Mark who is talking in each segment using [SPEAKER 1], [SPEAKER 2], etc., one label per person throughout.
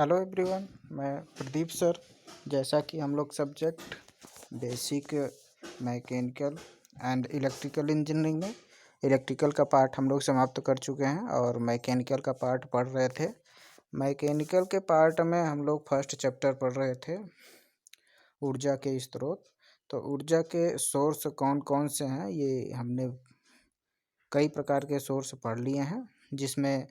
[SPEAKER 1] Hello everyone, मैं Pradeep sir. जैसा कि हम लोग subject basic mechanical and electrical engineering में इलेक्ट्रिकल का पार्ट हम लोग समाप्त कर चुके हैं और मैकेनिकल का पार्ट पढ़ रहे थे। मैकेनिकल के पार्ट में हम लोग फर्स्ट चैप्टर पढ़ रहे थे, ऊर्जा के स्रोत। तो ऊर्जा के सोर्स कौन कौन से हैं, ये हमने कई प्रकार के सोर्स पढ़ लिए हैं, जिसमें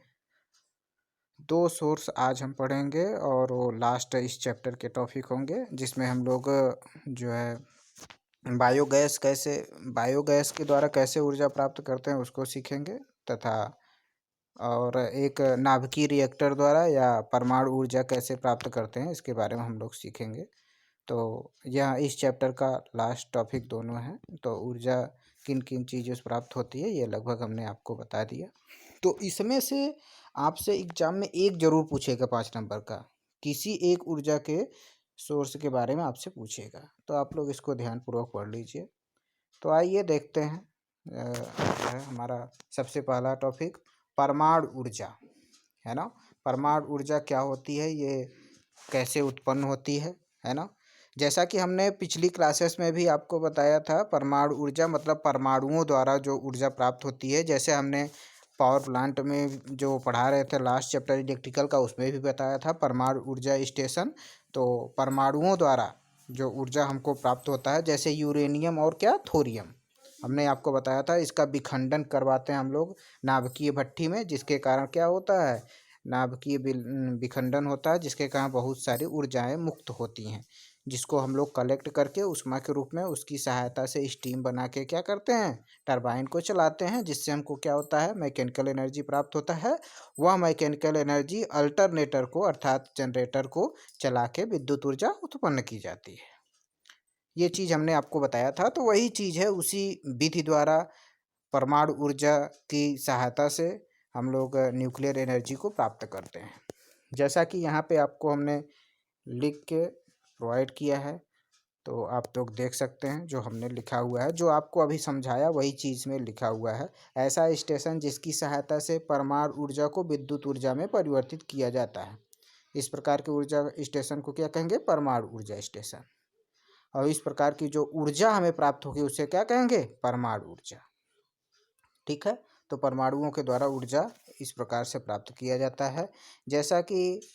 [SPEAKER 1] 2 सोर्स आज हम पढ़ेंगे और वो लास्ट इस चैप्टर के टॉपिक होंगे, जिसमें हम लोग जो है बायोगैस के द्वारा कैसे ऊर्जा प्राप्त करते हैं उसको सीखेंगे, तथा और एक नाभिकीय रिएक्टर द्वारा या परमाणु ऊर्जा कैसे प्राप्त करते हैं इसके बारे में हम लोग सीखेंगे। तो यह इस चैप्टर का लास्ट टॉपिक दोनों हैं। तो ऊर्जा किन किन चीज़ों से प्राप्त होती है ये लगभग हमने आपको बता दिया। तो इसमें से आपसे एग्जाम में एक जरूर पूछेगा 5 नंबर का, किसी एक ऊर्जा के सोर्स के बारे में आपसे पूछेगा, तो आप लोग इसको ध्यानपूर्वक पढ़ लीजिए। तो आइए देखते हैं है हमारा सबसे पहला टॉपिक परमाणु ऊर्जा, है ना। परमाणु ऊर्जा क्या होती है, ये कैसे उत्पन्न होती है ना। जैसा कि हमने पिछली क्लासेस में भी आपको बताया था, परमाणु ऊर्जा मतलब परमाणुओं द्वारा जो ऊर्जा प्राप्त होती है। जैसे हमने पावर प्लांट में जो पढ़ा रहे थे लास्ट चैप्टर इलेक्ट्रिकल का, उसमें भी बताया था परमाणु ऊर्जा स्टेशन। तो परमाणुओं द्वारा जो ऊर्जा हमको प्राप्त होता है, जैसे यूरेनियम और क्या थोरियम, हमने आपको बताया था, इसका विखंडन करवाते हैं हम लोग नाभिकीय भट्ठी में, जिसके कारण क्या होता है, नाभिकीय विखंडन होता है, जिसके कारण बहुत सारी ऊर्जाएं मुक्त होती हैं, जिसको हम लोग कलेक्ट करके उष्मा के रूप में उसकी सहायता से स्टीम बना के क्या करते हैं, टरबाइन को चलाते हैं, जिससे हमको क्या होता है, मैकेनिकल एनर्जी प्राप्त होता है। वह मैकेनिकल एनर्जी अल्टरनेटर को अर्थात जनरेटर को चला के विद्युत ऊर्जा उत्पन्न की जाती है। ये चीज़ हमने आपको बताया था। तो वही चीज़ है, उसी विधि द्वारा परमाणु ऊर्जा की सहायता से हम लोग न्यूक्लियर एनर्जी को प्राप्त करते हैं। जैसा कि यहाँ पे आपको हमने लिख के प्रोवाइड किया है, तो आप लोग देख सकते हैं जो हमने लिखा हुआ है, जो आपको अभी समझाया वही चीज़ में लिखा हुआ है। ऐसा स्टेशन जिसकी सहायता से परमाणु ऊर्जा को विद्युत ऊर्जा में परिवर्तित किया जाता है। इस प्रकार के ऊर्जा स्टेशन को क्या कहेंगे, परमाणु ऊर्जा स्टेशन। और इस प्रकार की जो ऊर्जा हमें प्राप्त होगी उसे क्या कहेंगे, परमाणु ऊर्जा। ठीक है। तो परमाणुओं के द्वारा ऊर्जा इस प्रकार से प्राप्त किया जाता है। जैसा कि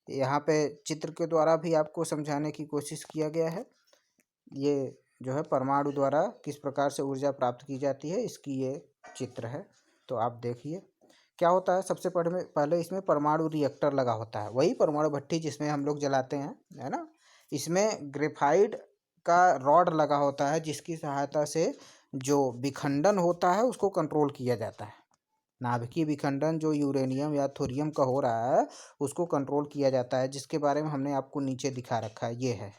[SPEAKER 1] यहाँ पे चित्र के द्वारा भी आपको समझाने की कोशिश किया गया है। ये जो है परमाणु द्वारा किस प्रकार से ऊर्जा प्राप्त की जाती है, इसकी ये चित्र है। तो आप देखिए क्या होता है। सबसे पहले इसमें परमाणु रिएक्टर लगा होता है, वही परमाणु भट्ठी जिसमें हम लोग जलाते हैं, है ना। इसमें ग्रेफाइट का रॉड लगा होता है, जिसकी सहायता से जो विखंडन होता है उसको कंट्रोल किया जाता है। नाभिकीय विखंडन जो यूरेनियम या थोरियम का हो रहा है उसको कंट्रोल किया जाता है, जिसके बारे में हमने आपको नीचे दिखा रखा है, ये है।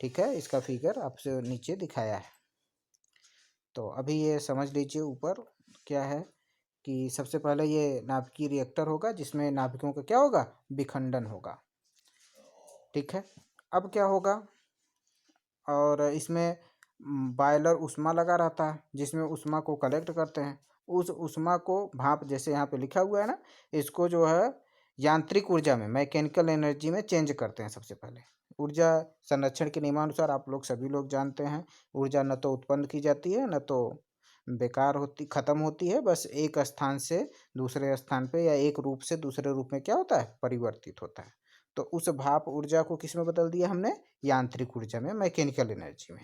[SPEAKER 1] ठीक है, इसका फिगर आपसे नीचे दिखाया है। तो अभी ये समझ लीजिए ऊपर क्या है कि सबसे पहले ये नाभिकीय रिएक्टर होगा, जिसमें नाभिकों का क्या होगा, विखंडन होगा। ठीक है। अब क्या होगा, और इसमें बॉयलर उष्मा लगा रहता है, जिसमें उष्मा को कलेक्ट करते हैं। उस उष्मा को भाप, जैसे यहाँ पे लिखा हुआ है ना, इसको जो है यांत्रिक ऊर्जा में, मैकेनिकल एनर्जी में चेंज करते हैं। सबसे पहले ऊर्जा संरक्षण के नियमानुसार आप लोग सभी लोग जानते हैं, ऊर्जा न तो उत्पन्न की जाती है न तो बेकार होती, खत्म होती है, बस एक स्थान से दूसरे स्थान पे या एक रूप से दूसरे रूप में क्या होता है, परिवर्तित होता है। तो उस भाप ऊर्जा को किस में बदल दिया हमने, यांत्रिक ऊर्जा में, मैकेनिकल एनर्जी में।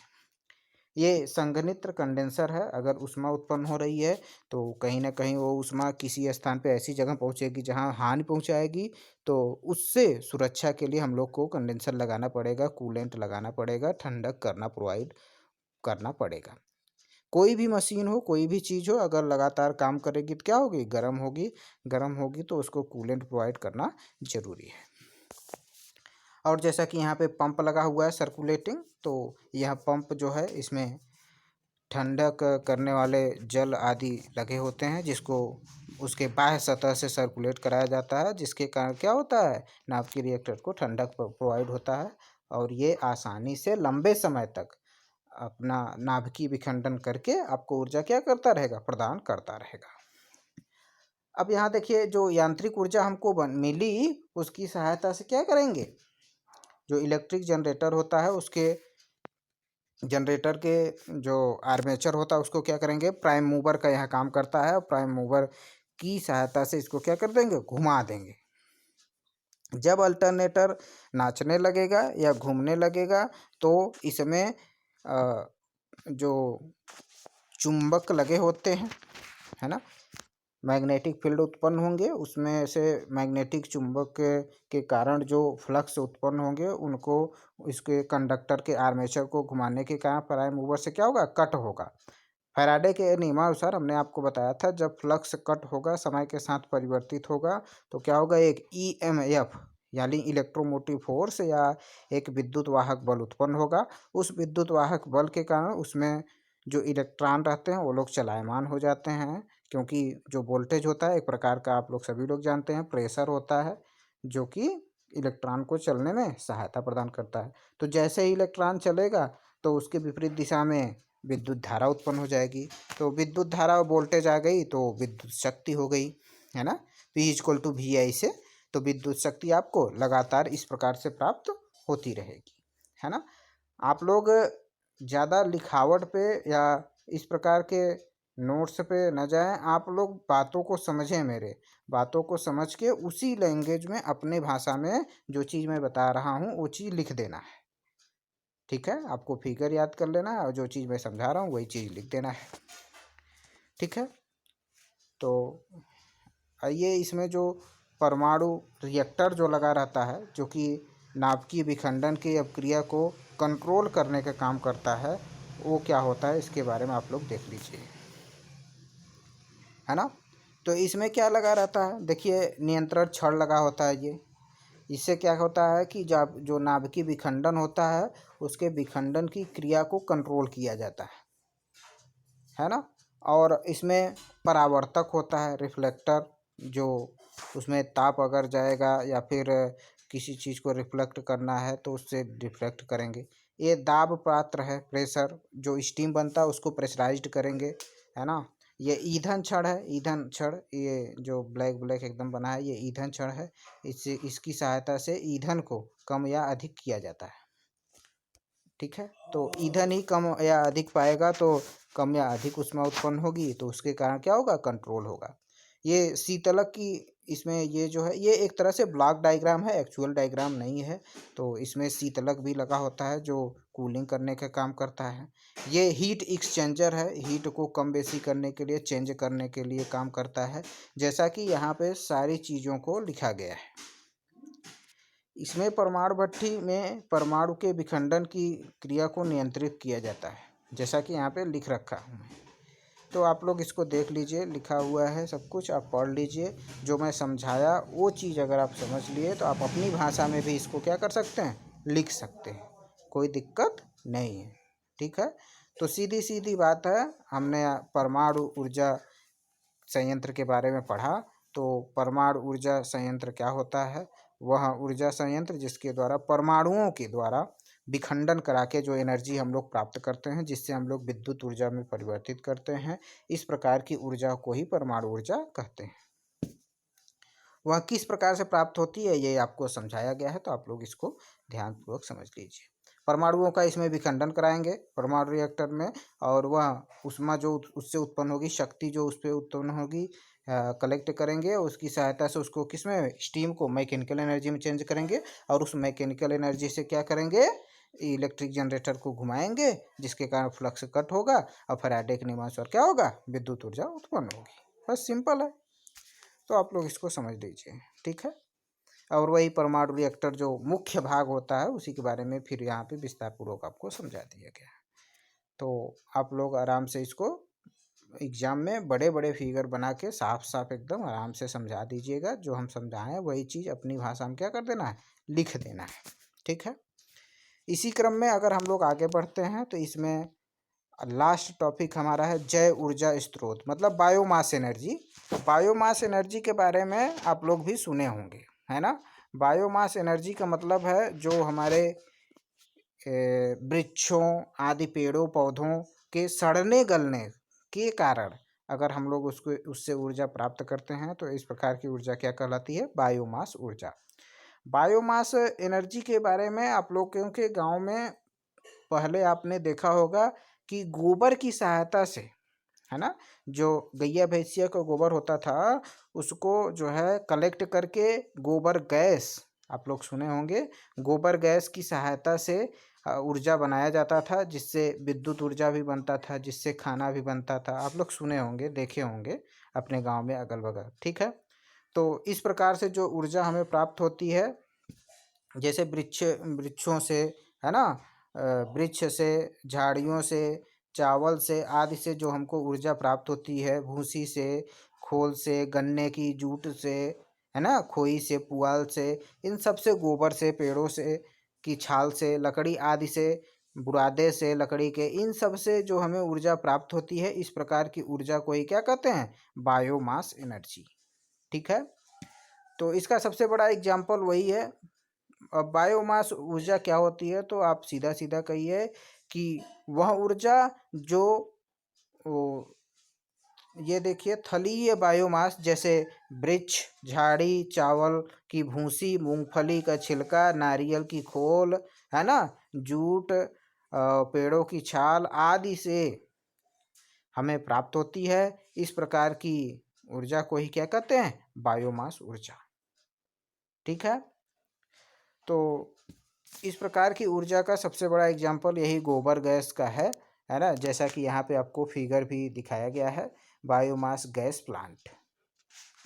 [SPEAKER 1] ये संघनित्र कंडेंसर है। अगर ऊष्मा उत्पन्न हो रही है तो कहीं ना कहीं वो ऊष्मा किसी स्थान पे ऐसी जगह पहुंचेगी जहां हानि पहुंचाएगी, तो उससे सुरक्षा के लिए हम लोग को कंडेंसर लगाना पड़ेगा, कूलेंट लगाना पड़ेगा, ठंडक प्रोवाइड करना पड़ेगा। कोई भी मशीन हो, कोई भी चीज़ हो, अगर लगातार काम करेगी तो क्या होगी, गर्म होगी। गर्म होगी तो उसको कूलेंट प्रोवाइड करना जरूरी है। और जैसा कि यहाँ पे पंप लगा हुआ है सर्कुलेटिंग, तो यह पंप जो है इसमें ठंडक करने वाले जल आदि लगे होते हैं, जिसको उसके बाह्य सतह से सर्कुलेट कराया जाता है, जिसके कारण क्या होता है, नाभिकीय रिएक्टर को ठंडक प्रोवाइड होता है, और ये आसानी से लंबे समय तक अपना नाभिकीय विखंडन करके आपको ऊर्जा क्या करता रहेगा, प्रदान करता रहेगा। अब यहाँ देखिए, जो यांत्रिक ऊर्जा हमको मिली, उसकी सहायता से क्या करेंगे, जो इलेक्ट्रिक जनरेटर होता है उसके जनरेटर के जो आर्मेचर होता है उसको क्या करेंगे, प्राइम मूवर का यहाँ काम करता है, और प्राइम मूवर की सहायता से इसको क्या कर देंगे, घुमा देंगे। जब अल्टरनेटर नाचने लगेगा या घूमने लगेगा तो इसमें जो चुंबक लगे होते हैं, है ना, मैग्नेटिक फील्ड उत्पन्न होंगे, उसमें से मैग्नेटिक चुंबक के कारण जो फ्लक्स उत्पन्न होंगे उनको इसके कंडक्टर के आर्मेचर को घुमाने के कारण प्राइम मूवर से क्या होगा, कट होगा। फैराडे के नियमानुसार हमने आपको बताया था, जब फ्लक्स कट होगा, समय के साथ परिवर्तित होगा, तो क्या होगा, एक ईएमएफ यानी इलेक्ट्रोमोटिव फोर्स या एक विद्युत वाहक बल उत्पन्न होगा। उस विद्युत वाहक बल के कारण उसमें जो इलेक्ट्रॉन रहते हैं वो लोग चलायमान हो जाते हैं, क्योंकि जो वोल्टेज होता है एक प्रकार का, आप लोग सभी लोग जानते हैं, प्रेशर होता है जो कि इलेक्ट्रॉन को चलने में सहायता प्रदान करता है। तो जैसे ही इलेक्ट्रॉन चलेगा तो उसके विपरीत दिशा में विद्युत धारा उत्पन्न हो जाएगी, तो विद्युत धारा और वोल्टेज आ गई तो विद्युत शक्ति हो गई, है ना, P=VI से। तो विद्युत शक्ति आपको लगातार इस प्रकार से प्राप्त होती रहेगी, है ना। आप लोग ज़्यादा लिखावट पे या इस प्रकार के नोट्स पे न जाएं, आप लोग बातों को समझें, मेरे बातों को समझ के उसी लैंग्वेज में अपने भाषा में जो चीज़ मैं बता रहा हूँ वो चीज़ लिख देना है, ठीक है। आपको फिगर याद कर लेना है और जो चीज़ मैं समझा रहा हूँ वही चीज़ लिख देना है, ठीक है। तो आइए, इसमें जो परमाणु रिएक्टर जो लगा रहता है, जो कि नाभिकीय विखंडन की अपक्रिया को कंट्रोल करने का काम करता है, वो क्या होता है इसके बारे में आप लोग देख लीजिए, है ना। तो इसमें क्या लगा रहता है, देखिए नियंत्रण छड़ लगा होता है ये। इससे क्या होता है कि जब जो नाभिकीय विखंडन होता है उसके विखंडन की क्रिया को कंट्रोल किया जाता है ना। और इसमें परावर्तक होता है, रिफ्लेक्टर, जो उसमें ताप अगर जाएगा या फिर किसी चीज़ को रिफ्लेक्ट करना है तो उससे रिफ्लेक्ट करेंगे। ये दाब पात्र है, प्रेशर, जो स्टीम बनता है उसको प्रेशराइज्ड करेंगे, है ना। ये ईंधन छड़ है, ईंधन छड़, ये जो ब्लैक ब्लैक एकदम बना है ये ईंधन छड़ है। इससे इसकी सहायता से ईंधन को कम या अधिक किया जाता है, ठीक है। तो ईंधन ही कम या अधिक पाएगा तो कम या अधिक ऊष्मा उत्पन्न होगी, तो उसके कारण क्या होगा, कंट्रोल होगा। ये शीतलक की, इसमें ये जो है ये एक तरह से ब्लॉक डायग्राम है, एक्चुअल डायग्राम नहीं है। तो इसमें शीतलक भी लगा होता है जो कूलिंग करने का काम करता है। ये हीट एक्सचेंजर है, हीट को कम बेसी करने के लिए, चेंज करने के लिए काम करता है, जैसा कि यहाँ पे सारी चीज़ों को लिखा गया है। इसमें परमाणु भट्ठी में परमाणु के विखंडन की क्रिया को नियंत्रित किया जाता है, जैसा कि यहाँ पे लिख रखा हूँ मैं। तो आप लोग इसको देख लीजिए, लिखा हुआ है सब कुछ, आप पढ़ लीजिए। जो मैं समझाया वो चीज़ अगर आप समझ लिए तो आप अपनी भाषा में भी इसको क्या कर सकते हैं, लिख सकते हैं, कोई दिक्कत नहीं है, ठीक है। तो सीधी सीधी बात है, हमने परमाणु ऊर्जा संयंत्र के बारे में पढ़ा। तो परमाणु ऊर्जा संयंत्र क्या होता है, वह ऊर्जा संयंत्र जिसके द्वारा परमाणुओं के द्वारा विखंडन करा के जो एनर्जी हम लोग प्राप्त करते हैं, जिससे हम लोग विद्युत ऊर्जा में परिवर्तित करते हैं, इस प्रकार की ऊर्जा को ही परमाणु ऊर्जा कहते हैं। वह किस प्रकार से प्राप्त होती है ये आपको समझाया गया है, तो आप लोग इसको ध्यानपूर्वक समझ लीजिए। परमाणुओं का इसमें विखंडन कराएंगे परमाणु रिएक्टर में, और वह ऊष्मा जो उससे उत्पन्न होगी, शक्ति जो उस पर उत्पन्न होगी, कलेक्ट करेंगे। उसकी सहायता से उसको किसमें, स्टीम को मैकेनिकल एनर्जी में चेंज करेंगे, और उस मैकेनिकल एनर्जी से क्या करेंगे, इलेक्ट्रिक जनरेटर को घुमाएंगे, जिसके कारण फ्लक्स कट होगा और फैराडे के नियमानुसार क्या होगा, विद्युत ऊर्जा उत्पन्न होगी। बस सिंपल है, तो आप लोग इसको समझ लीजिए, ठीक है। और वही परमाणु रिएक्टर जो मुख्य भाग होता है उसी के बारे में फिर यहाँ पे विस्तार पूर्वक आपको समझा दिया गया है। तो आप लोग आराम से इसको एग्जाम में बड़े बड़े फिगर बना के साफ साफ एकदम आराम से समझा दीजिएगा। जो हम समझाएं वही चीज़ अपनी भाषा में क्या कर देना है, लिख देना है, ठीक है। इसी क्रम में अगर हम लोग आगे बढ़ते हैं तो इसमें लास्ट टॉपिक हमारा है जैव ऊर्जा स्रोत, मतलब बायोमास एनर्जी। बायोमास एनर्जी के बारे में आप लोग भी सुने होंगे, है ना। बायोमास एनर्जी का मतलब है जो हमारे वृक्षों आदि पेड़ों पौधों के सड़ने गलने के कारण अगर हम लोग उसको उससे ऊर्जा प्राप्त करते हैं तो इस प्रकार की ऊर्जा क्या कहलाती है? बायोमास ऊर्जा। बायोमास एनर्जी के बारे में आप लोग, क्योंकि गांव में पहले आपने देखा होगा कि गोबर की सहायता से, है ना, जो गैया भैंसिया का गोबर होता था उसको जो है कलेक्ट करके गोबर गैस, आप लोग सुने होंगे, गोबर गैस की सहायता से ऊर्जा बनाया जाता था, जिससे विद्युत ऊर्जा भी बनता था, जिससे खाना भी बनता था। आप लोग सुने होंगे, देखे होंगे अपने गांव में अगल बगल। ठीक है, तो इस प्रकार से जो ऊर्जा हमें प्राप्त होती है, जैसे वृक्षों से, है ना, वृक्ष से, झाड़ियों से, चावल से आदि से जो हमको ऊर्जा प्राप्त होती है, भूसी से, खोल से, गन्ने की जूट से, है ना, खोई से, पुआल से, इन सब से, गोबर से, पेड़ों से की छाल से, लकड़ी आदि से, बुरादे से, लकड़ी के, इन सब से जो हमें ऊर्जा प्राप्त होती है, इस प्रकार की ऊर्जा को ही क्या कहते हैं? Biomass energy. ठीक है, तो इसका सबसे बड़ा एग्जाम्पल वही है। अब बायोमास ऊर्जा क्या होती है, तो आप सीधा सीधा कहिए कि वह ऊर्जा जो वो, ये देखिए, थलीय बायोमास, जैसे वृक्ष, झाड़ी, चावल की भूसी, मूंगफली का छिलका, नारियल की खोल, है ना, जूट, पेड़ों की छाल आदि से हमें प्राप्त होती है। इस प्रकार की ऊर्जा को ही क्या कहते हैं? बायोमास ऊर्जा। ठीक है, तो इस प्रकार की ऊर्जा का सबसे बड़ा एग्जाम्पल यही गोबर गैस का है ना, जैसा कि यहाँ पे आपको फिगर भी दिखाया गया है, बायोमास गैस प्लांट,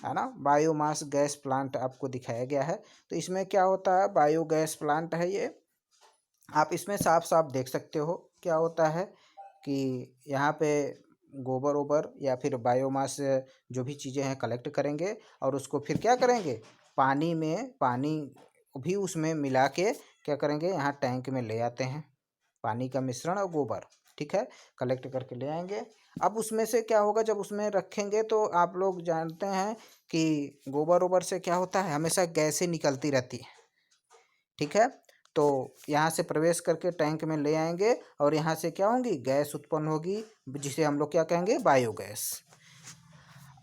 [SPEAKER 1] है ना, बायोमास गैस प्लांट आपको दिखाया गया है। तो इसमें क्या होता है? बायोगैस प्लांट है ये, आप इसमें साफ साफ देख सकते हो क्या होता है कि यहाँ पे गोबर ओबर या फिर बायोमास जो भी चीज़ें हैं कलेक्ट करेंगे और उसको फिर क्या करेंगे? पानी में, पानी भी उसमें मिला के क्या करेंगे? यहाँ टैंक में ले आते हैं, पानी का मिश्रण और गोबर, ठीक है, कलेक्ट करके ले आएंगे। अब उसमें से क्या होगा? जब उसमें रखेंगे तो आप लोग जानते हैं कि गोबर ओबर से क्या होता है? हमेशा गैसें निकलती रहती है। ठीक है, तो यहाँ से प्रवेश करके टैंक में ले आएंगे और यहाँ से क्या होंगी? गैस उत्पन्न होगी, जिसे हम लोग क्या कहेंगे? बायोगैस।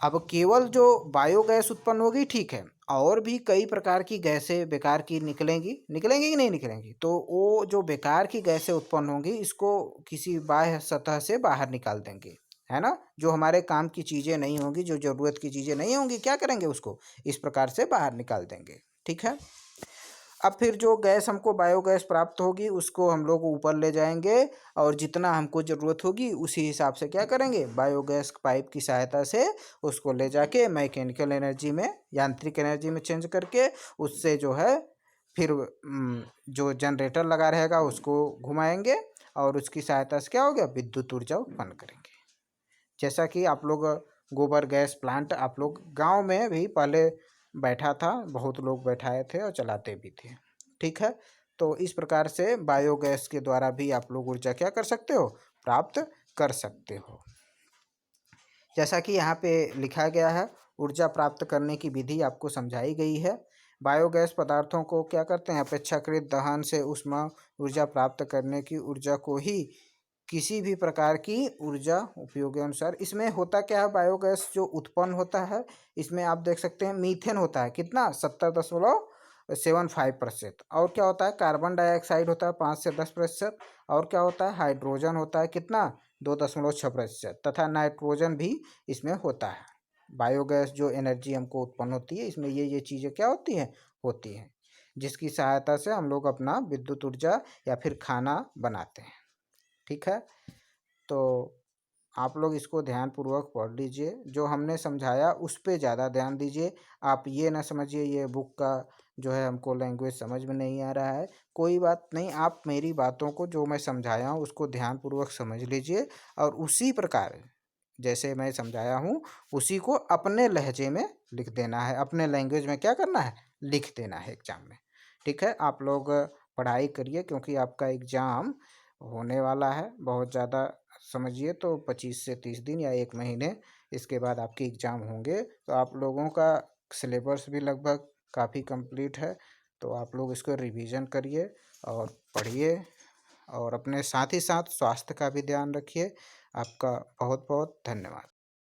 [SPEAKER 1] अब केवल जो बायोगैस उत्पन्न होगी, ठीक है, और भी कई प्रकार की गैसें बेकार की निकलेंगी, निकलेंगी कि नहीं निकलेंगी? तो वो जो बेकार की गैसें उत्पन्न होंगी, इसको किसी बाह्य सतह से बाहर निकाल देंगे, है ना, जो हमारे काम की चीज़ें नहीं होंगी, जो ज़रूरत की चीज़ें नहीं होंगी, क्या करेंगे? उसको इस प्रकार से बाहर निकाल देंगे। ठीक है, अब फिर जो गैस हमको बायोगैस प्राप्त होगी उसको हम लोग ऊपर ले जाएंगे और जितना हमको ज़रूरत होगी उसी हिसाब से क्या करेंगे? बायोगैस पाइप की सहायता से उसको ले जाके मैकेनिकल एनर्जी में, यांत्रिक एनर्जी में चेंज करके उससे जो है फिर जो जनरेटर लगा रहेगा उसको घुमाएंगे और उसकी सहायता से क्या हो गया? विद्युत ऊर्जा उत्पन्न करेंगे। जैसा कि आप लोग गोबर गैस प्लांट आप लोग गांव में भी पहले बैठा था, बहुत लोग बैठाए थे और चलाते भी थे। ठीक है, तो इस प्रकार से बायोगैस के द्वारा भी आप लोग ऊर्जा क्या कर सकते हो? प्राप्त कर सकते हो। जैसा कि यहाँ पे लिखा गया है, ऊर्जा प्राप्त करने की विधि आपको समझाई गई है। बायोगैस पदार्थों को क्या करते हैं? अपेक्षाकृत दहन से ऊष्मा ऊर्जा प्राप्त करने की ऊर्जा को ही किसी भी प्रकार की ऊर्जा उपयोगानुसार, इसमें होता क्या है? बायोगैस जो उत्पन्न होता है इसमें आप देख सकते हैं मीथेन होता है, कितना? 70.75%। और क्या होता है? कार्बन डाइऑक्साइड होता है 5 से 10%। और क्या होता है? हाइड्रोजन होता है, कितना? 2.6%। तथा नाइट्रोजन भी इसमें होता है। बायोगैस जो एनर्जी हमको उत्पन्न होती है इसमें ये चीज़ें क्या होती हैं, जिसकी सहायता से हम लोग अपना विद्युत ऊर्जा या फिर खाना बनाते हैं। ठीक है, तो आप लोग इसको ध्यानपूर्वक पढ़ लीजिए, जो हमने समझाया उस पर ज़्यादा ध्यान दीजिए। आप ये ना समझिए ये बुक का जो है हमको लैंग्वेज समझ में नहीं आ रहा है, कोई बात नहीं, आप मेरी बातों को जो मैं समझाया हूँ उसको ध्यानपूर्वक समझ लीजिए और उसी प्रकार जैसे मैं समझाया हूँ उसी को अपने लहजे में लिख देना है, अपने लैंग्वेज में क्या करना है? लिख देना है एग्ज़ाम में। ठीक है, आप लोग पढ़ाई करिए क्योंकि आपका एग्ज़ाम होने वाला है बहुत ज़्यादा, समझिए तो 25 से 30 दिन या 1 महीने इसके बाद आपके एग्ज़ाम होंगे। तो आप लोगों का सिलेबस भी लगभग काफ़ी कंप्लीट है, तो आप लोग इसको रिवीजन करिए और पढ़िए और अपने साथ ही साथ स्वास्थ्य का भी ध्यान रखिए। आपका बहुत बहुत धन्यवाद।